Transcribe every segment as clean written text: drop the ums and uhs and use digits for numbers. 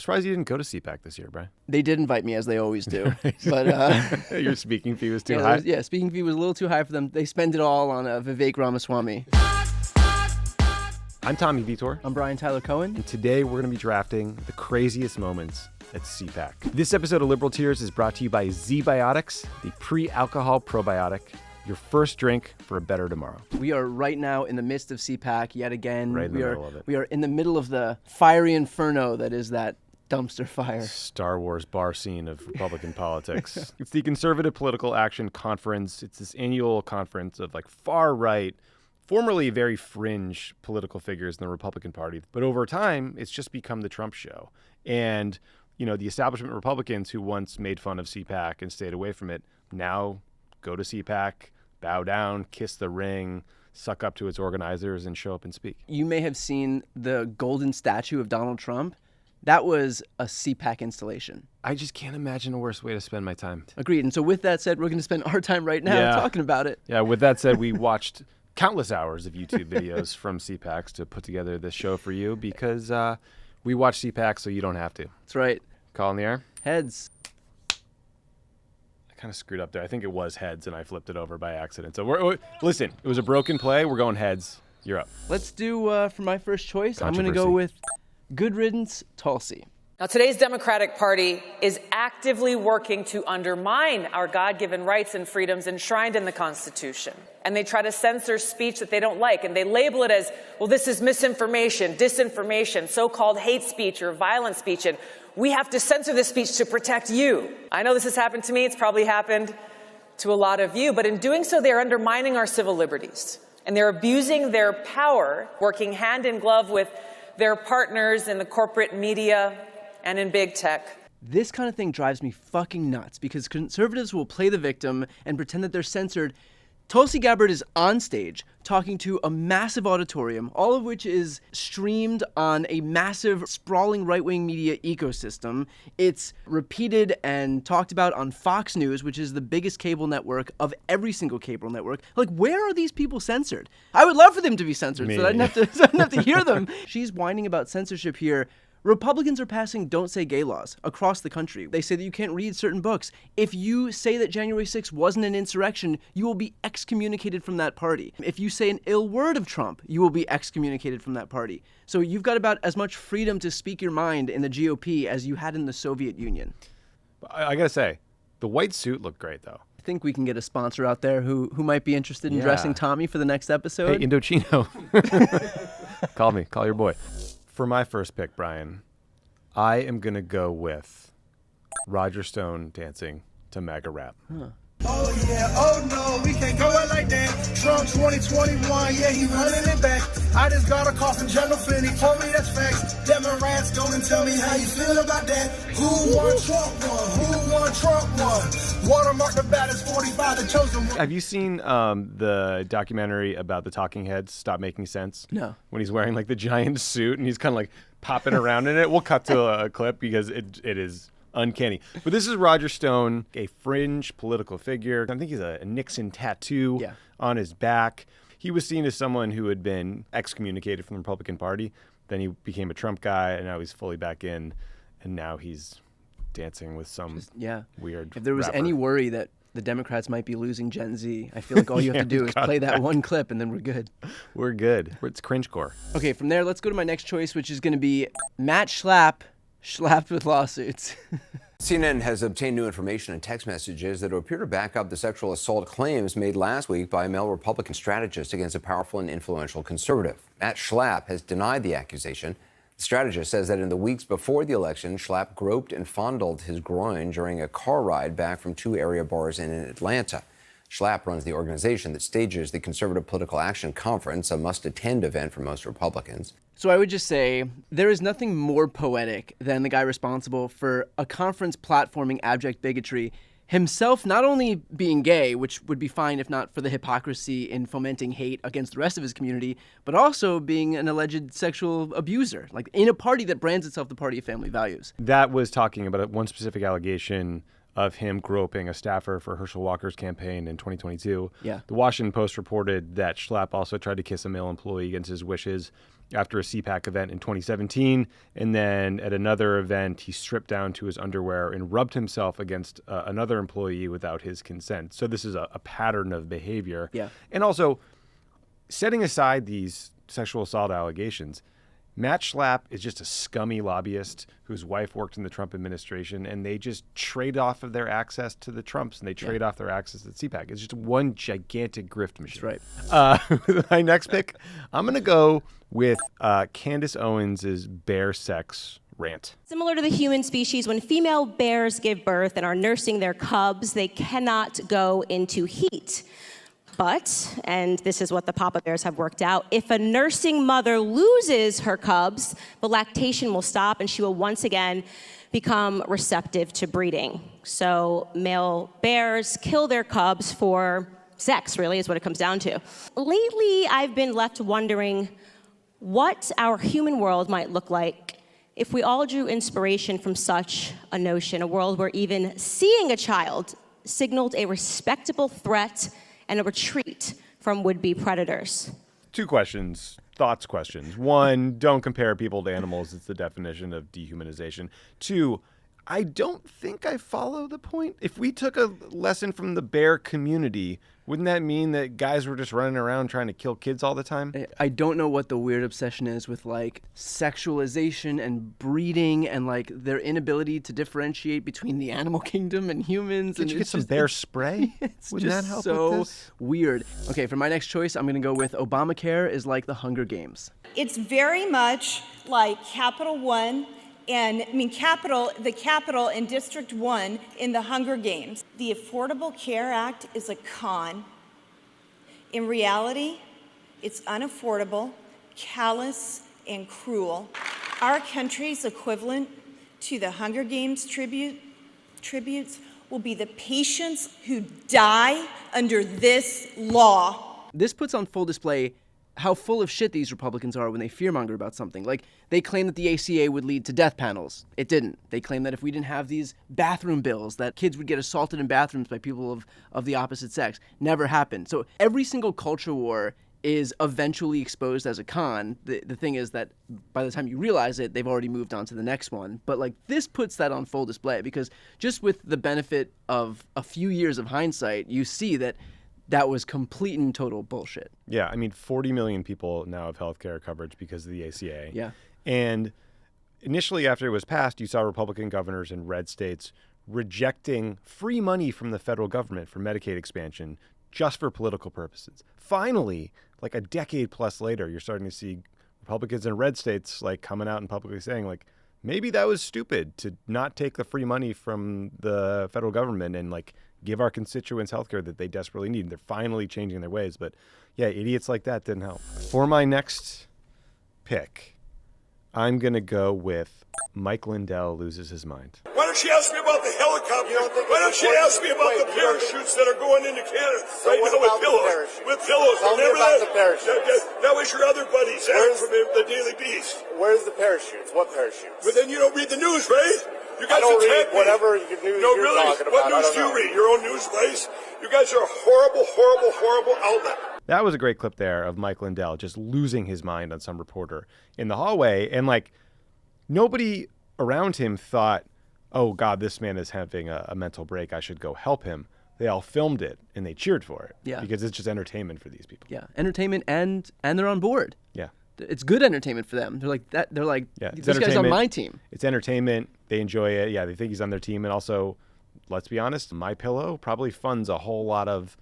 surprised you didn't go to CPAC this year, Brian. They did invite me, as they always do. But your speaking fee was too high? Speaking fee was a little too high for them. They spend it all on Vivek Ramaswamy. I'm Tommy Vietor. I'm Brian Tyler Cohen. And today we're going to be drafting the craziest moments at CPAC. This episode of Liberal Tears is brought to you by ZBiotics, the pre-alcohol probiotic. Your first drink for a better tomorrow. We are right now in the midst of CPAC yet again. Right in the middle of it. We are in the middle of the fiery inferno that is that dumpster fire. Star Wars bar scene of Republican politics. It's the Conservative Political Action Conference. It's this annual conference of far right, formerly very fringe political figures in the Republican Party. But over time, it's just become the Trump show. And, the establishment Republicans who once made fun of CPAC and stayed away from it now go to CPAC, bow down, kiss the ring, suck up to its organizers, and show up and speak. You may have seen the golden statue of Donald Trump. That was a CPAC installation. I just can't imagine a worse way to spend my time. Agreed. And so with that said, we're going to spend our time right now talking about it. Yeah, with that said, we watched countless hours of YouTube videos from CPACs to put together this show for you because we watch CPAC so you don't have to. That's right. Call in the air? Heads. Kind of screwed up there. I think it was heads, and I flipped it over by accident. So listen, it was a broken play. We're going heads. You're up. Let's do, for my first choice, I'm going to go with Good Riddance, Tulsi. Now, today's Democratic Party is actively working to undermine our God-given rights and freedoms enshrined in the Constitution. And they try to censor speech that they don't like, and they label it as, well, this is misinformation, disinformation, so-called hate speech or violent speech, and we have to censor this speech to protect you. I know this has happened to me. It's probably happened to a lot of you. But in doing so, they're undermining our civil liberties. And they're abusing their power, working hand in glove with their partners in the corporate media and in big tech. This kind of thing drives me fucking nuts because conservatives will play the victim and pretend that they're censored. Tulsi Gabbard is on stage talking to a massive auditorium, all of which is streamed on a massive, sprawling right-wing media ecosystem. It's repeated and talked about on Fox News, which is the biggest cable network of every single cable network. Where are these people censored? I would love for them to be censored so I didn't have to hear them. She's whining about censorship here. Republicans are passing don't say gay laws across the country. They say that you can't read certain books. If you say that January 6th wasn't an insurrection, you will be excommunicated from that party. If you say an ill word of Trump, you will be excommunicated from that party. So you've got about as much freedom to speak your mind in the GOP as you had in the Soviet Union. I gotta say, the white suit looked great, though. I think we can get a sponsor out there who might be interested in dressing Tommy for the next episode. Hey, Indochino. Call me. Call your boy. For my first pick, Brian, I am going to go with Roger Stone dancing to MAGA rap. Oh, yeah, oh, no, we can't go out like that. Trump 2021, yeah, he running it back. I just got a call from General Flynn, he told me that's facts. Them and Rants, go and tell me how you feel about that. Who won Trump won? Who won Trump won? Watermark the baddest 45, the chosen one. Have you seen the documentary about the Talking Heads, Stop Making Sense? No. When he's wearing the giant suit and he's kind of popping around in it. We'll cut to a clip because it is uncanny. But this is Roger Stone, a fringe political figure. I think he's a Nixon tattoo on his back. He was seen as someone who had been excommunicated from the Republican Party. Then he became a Trump guy, and now he's fully back in. And now he's dancing with some weird If there was rapper. any worry that the Democrats might be losing Gen Z, I feel like all you have to do is play that one clip, and then we're good. We're good. It's cringecore. Okay, from there, let's go to my next choice, which is going to be Matt Schlapp, Schlapped with lawsuits. CNN has obtained new information and text messages that appear to back up the sexual assault claims made last week by a male Republican strategist against a powerful and influential conservative. Matt Schlapp has denied the accusation. The strategist says that in the weeks before the election, Schlapp groped and fondled his groin during a car ride back from two area bars in Atlanta. Schlapp runs the organization that stages the Conservative Political Action Conference, a must-attend event for most Republicans. So I would just say there is nothing more poetic than the guy responsible for a conference platforming abject bigotry, himself not only being gay, which would be fine if not for the hypocrisy in fomenting hate against the rest of his community, but also being an alleged sexual abuser, in a party that brands itself the party of family values. That was talking about one specific allegation of him groping a staffer for Herschel Walker's campaign in 2022. Yeah. The Washington Post reported that Schlapp also tried to kiss a male employee against his wishes. after a CPAC event in 2017. And then at another event, he stripped down to his underwear and rubbed himself against another employee without his consent. So this is a pattern of behavior. Yeah. And also, setting aside these sexual assault allegations, Matt Schlapp is just a scummy lobbyist whose wife worked in the Trump administration, and they just trade off of their access to the Trumps, and they trade off their access to CPAC. It's just one gigantic grift machine. That's right. My next pick, I'm going to go with Candace Owens' bear sex rant. Similar to the human species, when female bears give birth and are nursing their cubs, they cannot go into heat. But, and this is what the Papa Bears have worked out, if a nursing mother loses her cubs, the lactation will stop and she will once again become receptive to breeding. So male bears kill their cubs for sex, really, is what it comes down to. Lately, I've been left wondering what our human world might look like if we all drew inspiration from such a notion, a world where even seeing a child signaled a respectable threat and a retreat from would-be predators. Two questions, thoughts questions. One, don't compare people to animals. It's the definition of dehumanization. Two, I don't think I follow the point. If we took a lesson from the bear community, wouldn't that mean that guys were just running around trying to kill kids all the time? I don't know what the weird obsession is with like sexualization and breeding and like their inability to differentiate between the animal kingdom and humans. Did you get some bear spray? Wouldn't that help so with this? Weird. Okay, for my next choice, I'm going to go with Obamacare is like the Hunger Games. It's very much like Capital One. And I mean, the Capitol in District 1 in the Hunger Games. The Affordable Care Act is a con. In reality, it's unaffordable, callous, and cruel. Our country's equivalent to the Hunger Games tributes will be the patients who die under this law. This puts on full display how full of shit these Republicans are when they fearmonger about something. Like, they claim that the ACA would lead to death panels. It didn't. They claim that if we didn't have these bathroom bills, that kids would get assaulted in bathrooms by people of the opposite sex. Never happened. So every single culture war is eventually exposed as a con. The thing is that by the time you realize it, they've already moved on to the next one. But like, this puts that on full display, because just with the benefit of a few years of hindsight, you see that that was complete and total bullshit. Yeah, I mean, 40 million people now have healthcare coverage because of the ACA. Yeah. And initially, after it was passed, you saw Republican governors in red states rejecting free money from the federal government for Medicaid expansion just for political purposes. Finally, like a decade plus later, you're starting to see Republicans in red states like coming out and publicly saying, like, maybe that was stupid to not take the free money from the federal government and like give our constituents healthcare that they desperately need. They're finally changing their ways. But yeah, idiots like that didn't help. For my next pick, I'm going to go with Mike Lindell loses his mind. Why don't you ask me about the helicopter? Why don't you ask me about the parachutes that are going into Canada right now with pillows? With pillows. Remember that? That was your other buddies from the Daily Beast. Where's the parachutes? What parachutes? But then you don't read the news, right? You guys I don't read attack me. whatever news No, you're really? talking about. What news do you read? Your own news place? You guys are a horrible, horrible, horrible outlet. That was a great clip there of Mike Lindell just losing his mind on some reporter in the hallway. And like, nobody around him thought, oh God, this man is having a mental break, I should go help him. They all filmed it and they cheered for it. Yeah. Because it's just entertainment for these people. Yeah, entertainment, and they're on board. Yeah. It's good entertainment for them. They're like that. They're like, Yeah, it's this guy's on entertainment. my team. It's entertainment. They enjoy it. Yeah, they think he's on their team. And also, let's be honest, MyPillow probably funds a whole lot of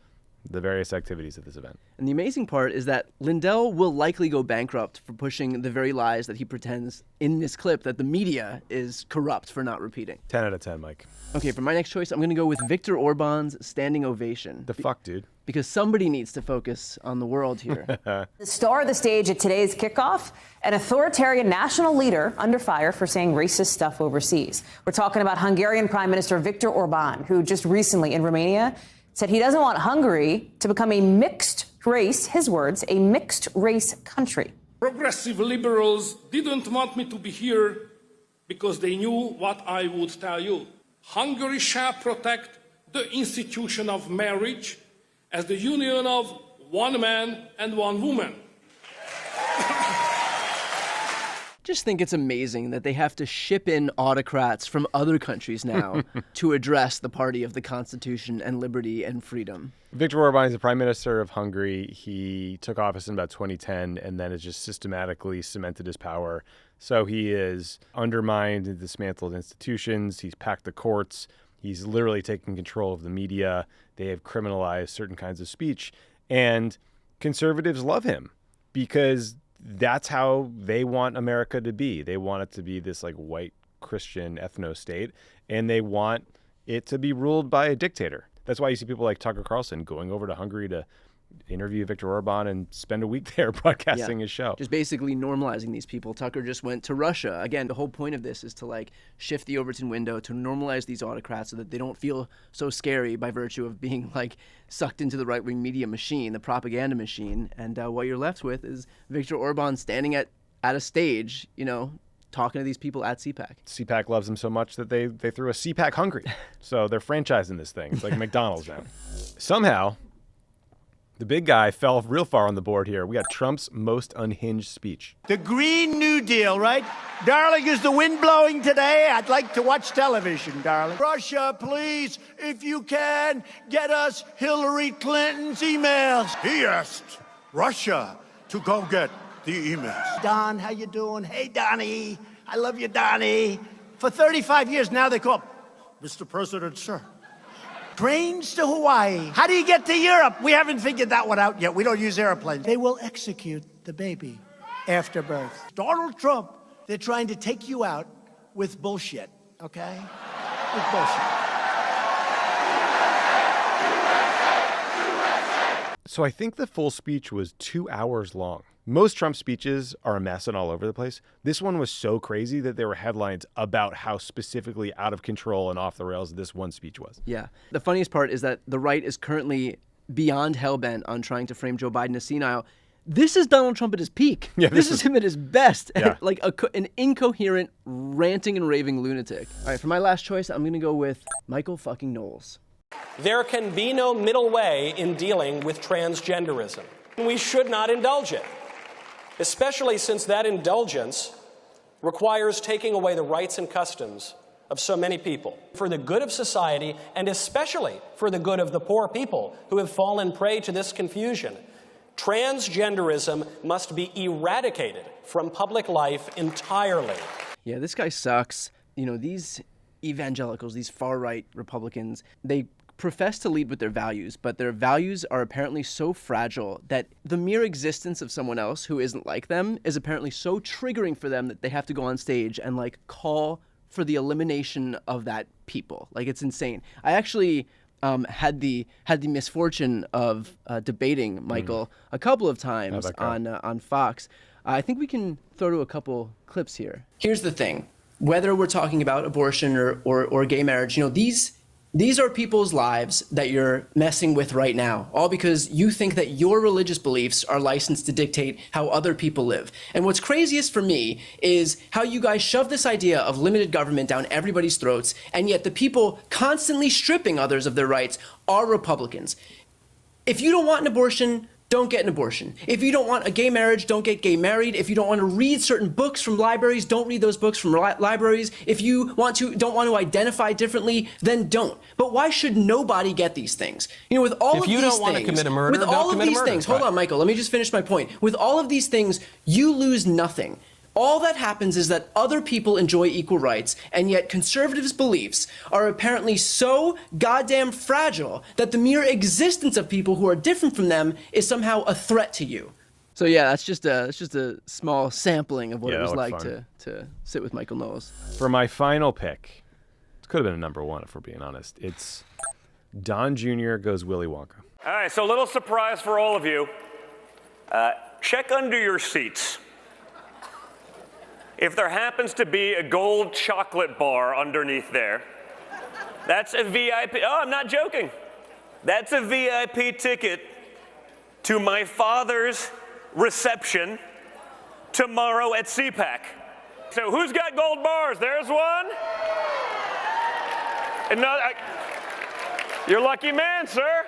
the various activities at this event. And the amazing part is that Lindell will likely go bankrupt for pushing the very lies that he pretends in this clip that the media is corrupt for not repeating. 10 out of 10, Mike. Okay, for my next choice, I'm going to go with Viktor Orbán's standing ovation. The fuck, dude? Because somebody needs to focus on the world here. The star of the stage at today's kickoff, an authoritarian national leader under fire for saying racist stuff overseas. We're talking about Hungarian Prime Minister Viktor Orbán, who just recently in Romania said he doesn't want Hungary to become a mixed race, his words, a mixed race country. Progressive liberals didn't want me to be here because they knew what I would tell you. Hungary shall protect the institution of marriage as the union of one man and one woman. just think it's amazing that they have to ship in autocrats from other countries now to address the party of the Constitution and liberty and freedom. Viktor Orbán is the prime minister of Hungary. He took office in about 2010 and then has just systematically cemented his power. So he has undermined and dismantled institutions. He's packed the courts. He's literally taken control of the media. They have criminalized certain kinds of speech. And conservatives love him because that's how they want America to be. They want it to be this like white Christian ethno state, and they want it to be ruled by a dictator. That's why you see people like Tucker Carlson going over to Hungary to interview Viktor Orbán and spend a week there broadcasting his show. Just basically normalizing these people. Tucker just went to Russia. Again, the whole point of this is to like shift the Overton window to normalize these autocrats so that they don't feel so scary by virtue of being like sucked into the right-wing media machine, the propaganda machine. And what you're left with is Viktor Orbán standing at a stage, you know, talking to these people at CPAC. CPAC loves them so much that they threw a CPAC Hungary. So they're franchising this thing. It's like McDonald's now. Somehow, the big guy fell real far on the board here. We got Trump's most unhinged speech. The Green New Deal, right? Darling, is the wind blowing today? I'd like to watch television, darling. Russia, please, if you can, get us Hillary Clinton's emails. He asked Russia to go get the emails. Don, how you doing? Hey, Donnie. I love you, Donnie. For 35 years now, they call Mr. President, sir. Trains to Hawaii. How do you get to Europe? We haven't figured that one out yet. We don't use airplanes. They will execute the baby after birth. Donald Trump, they're trying to take you out with bullshit, okay? With bullshit. So I think the full speech was 2 hours long. Most Trump speeches are a mess and all over the place. This one was so crazy that there were headlines about how specifically out of control and off the rails this one speech was. Yeah. The funniest part is that the right is currently beyond hellbent on trying to frame Joe Biden as senile. This is Donald Trump at his peak. Yeah, this is him at his best. Yeah. Like an incoherent, ranting and raving lunatic. All right, for my last choice, I'm going to go with Michael fucking Knowles. There can be no middle way in dealing with transgenderism. We should not indulge it, especially since that indulgence requires taking away the rights and customs of so many people. For the good of society, and especially for the good of the poor people who have fallen prey to this confusion, transgenderism must be eradicated from public life entirely. Yeah, this guy sucks. You know, these evangelicals, these far-right Republicans, they profess to lead with their values, but their values are apparently so fragile that the mere existence of someone else who isn't like them is apparently so triggering for them that they have to go on stage and like call for the elimination of that people. Like, it's insane. I actually had the misfortune of debating Michael a couple of times on Fox. I think we can throw to a couple clips here. Here's the thing. Whether we're talking about abortion or gay marriage, you know, these are people's lives that you're messing with right now, all because you think that your religious beliefs are licensed to dictate how other people live. And what's craziest for me is how you guys shove this idea of limited government down everybody's throats, and yet the people constantly stripping others of their rights are Republicans. If you don't want an abortion, don't get an abortion. If you don't want a gay marriage, don't get gay married. If you don't want to read certain books from libraries, don't read those books from libraries. If you don't want to identify differently, then don't. But why should nobody get these things? You know, with all of these things, if you don't want to commit a murder, don't commit a murder. Hold on, Michael, let me just finish my point. With all of these things, you lose nothing. All that happens is that other people enjoy equal rights, and yet conservatives' beliefs are apparently so goddamn fragile that the mere existence of people who are different from them is somehow a threat to you. So yeah, that's just a small sampling of what it was like to sit with Michael Knowles. For my final pick, it could have been a number one if we're being honest. It's Don Jr. goes Willy Wonka. All right, so a little surprise for all of you. Check under your seats. If there happens to be a gold chocolate bar underneath there, that's a VIP. Oh, I'm not joking. That's a VIP ticket to my father's reception tomorrow at CPAC. So who's got gold bars? There's one. Another. You're a lucky man, sir.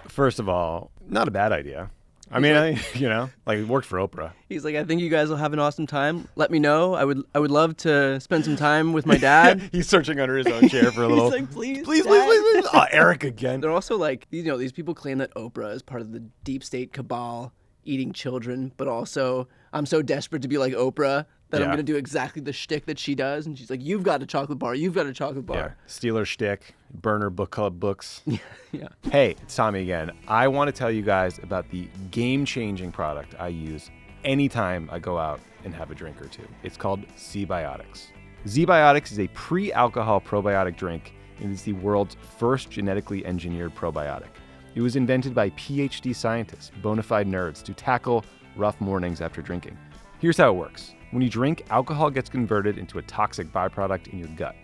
First of all, not a bad idea. I mean, it worked for Oprah. He's like, I think you guys will have an awesome time. Let me know. I would love to spend some time with my dad. He's searching under his own chair for a little. He's like, please. Oh, Eric again. They're also like, these people claim that Oprah is part of the deep state cabal eating children, but also I'm so desperate to be like Oprah that I'm going to do exactly the shtick that she does. And she's like, you've got a chocolate bar. You've got a chocolate bar. Yeah. Stealer shtick, burner book club books. Yeah. Hey, it's Tommy again. I want to tell you guys about the game-changing product I use anytime I go out and have a drink or two. It's called ZBiotics. ZBiotics is a pre-alcohol probiotic drink, and it's the world's first genetically engineered probiotic. It was invented by PhD scientists, bona fide nerds, to tackle rough mornings after drinking. Here's how it works. When you drink, alcohol gets converted into a toxic byproduct in your gut.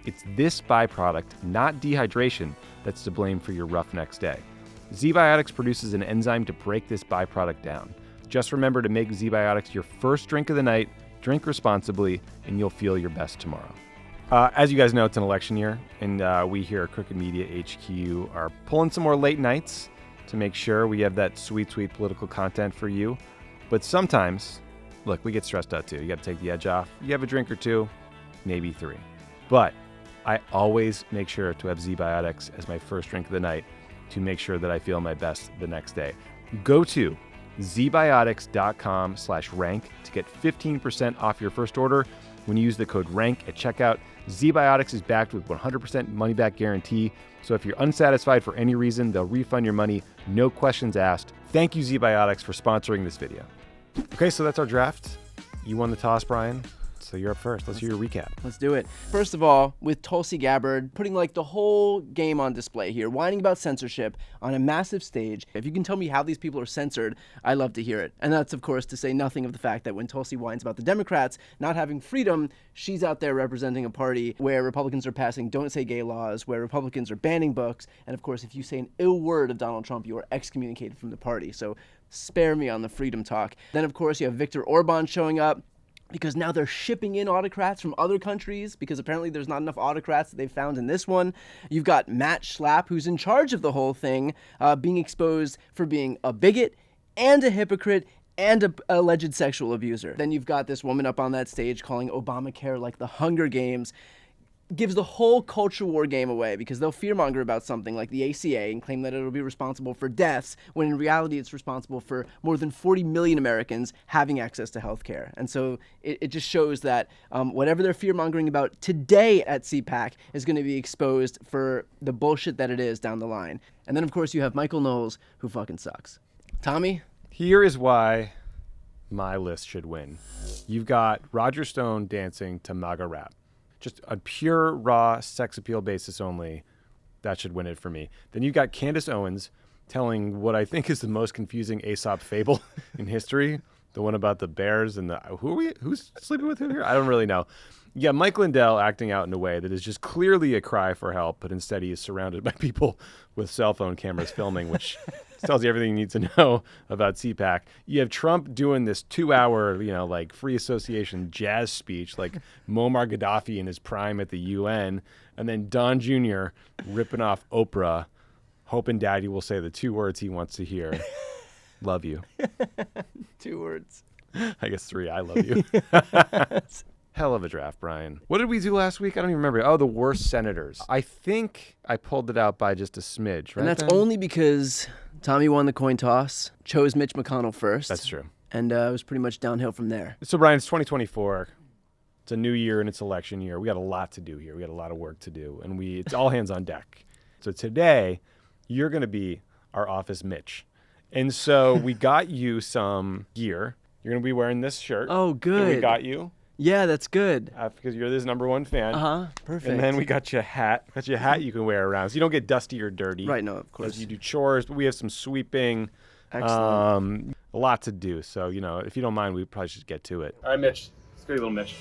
It's this byproduct, not dehydration, that's to blame for your rough next day. ZBiotics produces an enzyme to break this byproduct down. Just remember to make ZBiotics your first drink of the night, drink responsibly, and you'll feel your best tomorrow. As you guys know, it's an election year, and we here at Crooked Media HQ are pulling some more late nights to make sure we have that sweet, sweet political content for you. But sometimes, look, we get stressed out too. You got to take the edge off. You have a drink or two, maybe three. But I always make sure to have ZBiotics as my first drink of the night to make sure that I feel my best the next day. Go to zbiotics.com/rank to get 15% off your first order when you use the code RANK at checkout. ZBiotics is backed with 100% money-back guarantee, so if you're unsatisfied for any reason, they'll refund your money, no questions asked. Thank you, ZBiotics, for sponsoring this video. Okay, so that's our draft. You won the toss, Brian. So you're up first. Let's hear your recap. Let's do it. First of all, with Tulsi Gabbard putting the whole game on display here, whining about censorship on a massive stage. If you can tell me how these people are censored, I love to hear it. And that's, of course, to say nothing of the fact that when Tulsi whines about the Democrats not having freedom, she's out there representing a party where Republicans are passing don't say gay laws, where Republicans are banning books. And of course, if you say an ill word of Donald Trump, you are excommunicated from the party. So spare me on the freedom talk. Then, of course, you have Viktor Orbán showing up, because now they're shipping in autocrats from other countries because apparently there's not enough autocrats that they've found in this one. You've got Matt Schlapp, who's in charge of the whole thing, being exposed for being a bigot and a hypocrite and an alleged sexual abuser. Then you've got this woman up on that stage calling Obamacare like the Hunger Games. Gives the whole culture war game away because they'll fearmonger about something like the ACA and claim that it'll be responsible for deaths when in reality it's responsible for more than 40 million Americans having access to health care. And so it just shows that whatever they're fearmongering about today at CPAC is going to be exposed for the bullshit that it is down the line. And then, of course, you have Michael Knowles, who fucking sucks. Tommy? Here is why my list should win. You've got Roger Stone dancing to MAGA rap. Just a pure, raw sex appeal basis only. That should win it for me. Then you've got Candace Owens telling what I think is the most confusing Aesop fable in history. The one about the bears and the... Who's sleeping with who here? I don't really know. Yeah, Mike Lindell acting out in a way that is just clearly a cry for help, but instead he is surrounded by people with cell phone cameras filming, which tells you everything you need to know about CPAC. You have Trump doing this 2-hour, free association jazz speech, like Muammar Gaddafi in his prime at the UN, and then Don Jr. ripping off Oprah, hoping Daddy will say the 2 words he wants to hear. Love you. 2 words. I guess 3. I love you. Hell of a draft, Brian. What did we do last week? I don't even remember. Oh, the worst senators. I think I pulled it out by just a smidge, right? And that's only because Tommy won the coin toss, chose Mitch McConnell first. That's true. And it was pretty much downhill from there. So, Brian, it's 2024. It's a new year and it's election year. We got a lot to do here. We got a lot of work to do. And it's all hands on deck. So today, you're going to be our office Mitch. And so we got you some gear. You're going to be wearing this shirt. Oh, good. That we got you. Yeah, that's good. Because you're this #1 fan. Perfect. And then we got you a hat. Got you a hat you can wear around so you don't get dusty or dirty. Right, no, of course. As you do chores, but we have some sweeping. Excellent. A lot to do. So, if you don't mind, we probably should get to it. All right, Mitch. Let's go, little Mitch.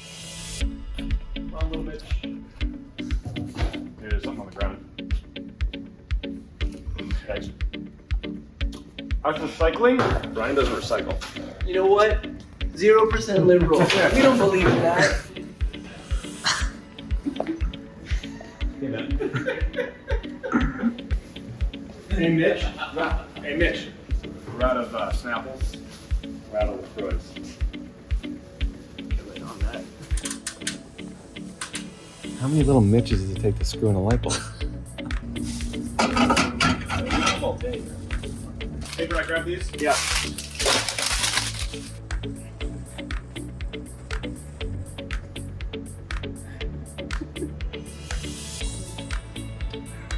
Come on, little Mitch. There's something on the ground. Thanks. How's recycling? Brian doesn't recycle. You know what? 0% liberal. We don't believe in that. Hey, Mitch. Hey, Mitch. We're out of Snapples. We're out of LaCroix. Get right on that. How many little Mitches does it take to screw in a light bulb? Hey, Brad, grab these? Yeah.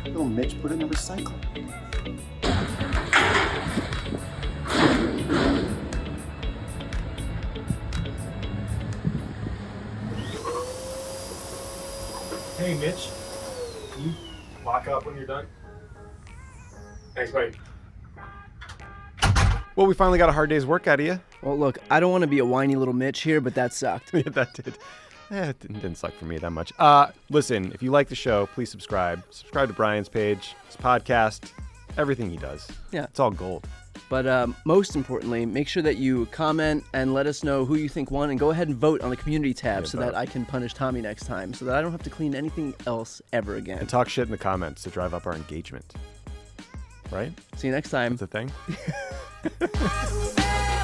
Little Mitch put it in a recycler. Hey, Mitch. Can you lock up when you're done? Thanks, buddy. Well, we finally got a hard day's work out of you. Well, look, I don't want to be a whiny little Mitch here, but that sucked. Yeah, that did. It didn't suck for me that much. Listen, if you like the show, please subscribe. Subscribe to Brian's page, his podcast, everything he does. Yeah. It's all gold. But most importantly, make sure that you comment and let us know who you think won, and go ahead and vote on the community tab so that I can punish Tommy next time, so that I don't have to clean anything else ever again. And talk shit in the comments to drive up our engagement. Right? See you next time. That's the thing.